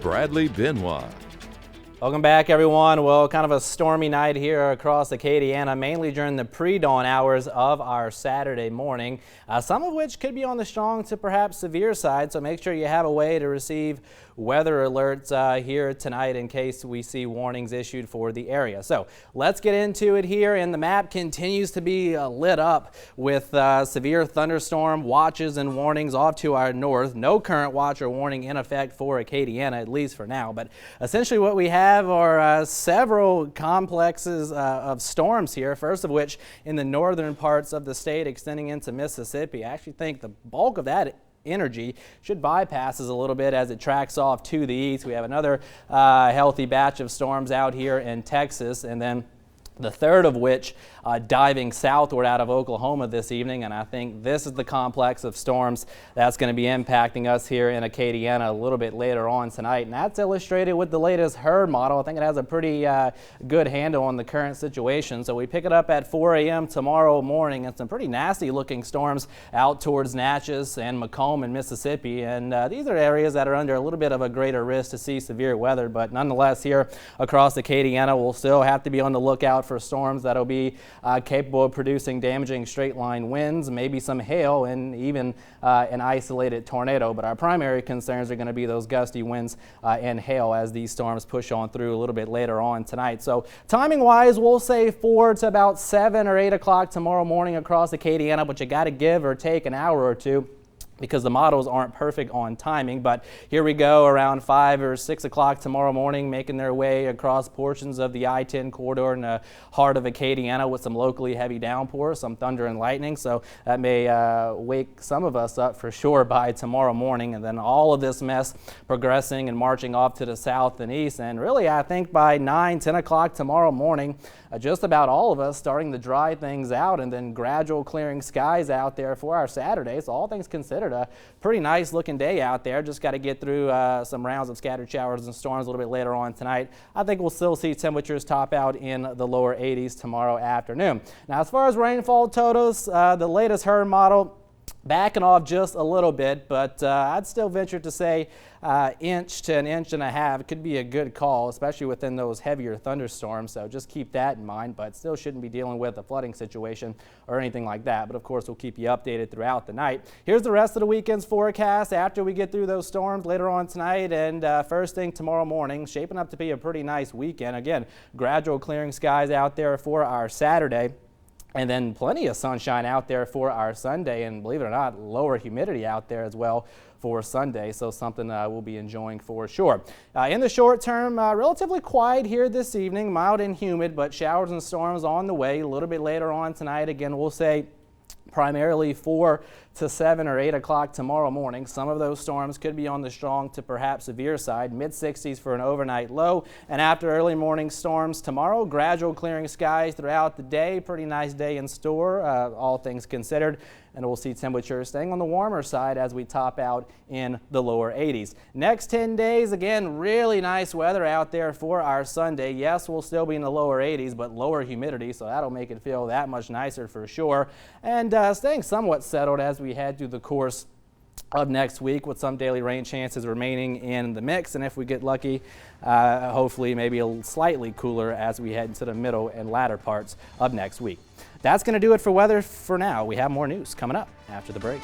Bradley Benoit. Welcome back, everyone. Well, kind of a stormy night here across Acadiana, mainly during the pre-dawn hours of our Saturday morning, some of which could be on the strong to perhaps severe side, so make sure you have a way to receive weather alerts here tonight in case we see warnings issued for the area. So let's get into it here, and the map continues to be lit up with severe thunderstorm watches and warnings off to our north. No current watch or warning in effect for Acadiana, at least for now, but essentially what we have are several complexes of storms here, first of which in the northern parts of the state extending into Mississippi. I actually think the bulk of that energy should bypass us a little bit as it tracks off to the east. We have another healthy batch of storms out here in Texas, and then the third of which diving southward out of Oklahoma this evening, and I think this is the complex of storms that's going to be impacting us here in Acadiana a little bit later on tonight, and that's illustrated with the latest HERD model. I think it has a pretty good handle on the current situation. So we pick it up at 4 a.m. tomorrow morning, and some pretty nasty looking storms out towards Natchez and Macomb in Mississippi, and these are areas that are under a little bit of a greater risk to see severe weather, but nonetheless here across Acadiana we'll still have to be on the lookout for storms that'll be capable of producing damaging straight line winds, maybe some hail, and even an isolated tornado. But our primary concerns are going to be those gusty winds and hail as these storms push on through a little bit later on tonight. So timing wise, we'll say 4 to about 7 or 8 o'clock tomorrow morning across Acadiana, but you got to give or take an hour or two because the models aren't perfect on timing. But here we go around 5 or 6 o'clock tomorrow morning, making their way across portions of the I-10 corridor in the heart of Acadiana with some locally heavy downpours, some thunder and lightning. So that may wake some of us up for sure by tomorrow morning. And then all of this mess progressing and marching off to the south and east. And really, I think by 9, 10 o'clock tomorrow morning, just about all of us starting to dry things out, and then gradual clearing skies out there for our Saturday. So all things considered, a pretty nice looking day out there. Just got to get through some rounds of scattered showers and storms a little bit later on tonight. I think we'll still see temperatures top out in the lower 80s tomorrow afternoon. Now, as far as rainfall totals, the latest HERD model backing off just a little bit, but I'd still venture to say inch to an inch and a half. It could be a good call, especially within those heavier thunderstorms, so just keep that in mind, but still shouldn't be dealing with a flooding situation or anything like that. But of course, we'll keep you updated throughout the night. Here's the rest of the weekend's forecast after we get through those storms later on tonight, and first thing tomorrow morning, shaping up to be a pretty nice weekend. Again, gradual clearing skies out there for our Saturday. And then plenty of sunshine out there for our Sunday, and believe it or not, lower humidity out there as well for Sunday, so something we'll be enjoying for sure. In the short term, relatively quiet here this evening, mild and humid, but showers and storms on the way a little bit later on tonight. Again, we'll say primarily 4 to 7 or 8 o'clock tomorrow morning. Some of those storms could be on the strong to perhaps severe side, mid-60s for an overnight low. And after early morning storms tomorrow, gradual clearing skies throughout the day. Pretty nice day in store, all things considered. And we'll see temperatures staying on the warmer side as we top out in the lower 80s. Next 10 days, again, really nice weather out there for our Sunday. Yes, we'll still be in the lower 80s, but lower humidity, so that'll make it feel that much nicer for sure. And staying somewhat settled as we head through the course of next week, with some daily rain chances remaining in the mix, and if we get lucky, hopefully maybe a slightly cooler as we head into the middle and latter parts of next week. That's going to do it for weather for now. We have more news coming up after the break.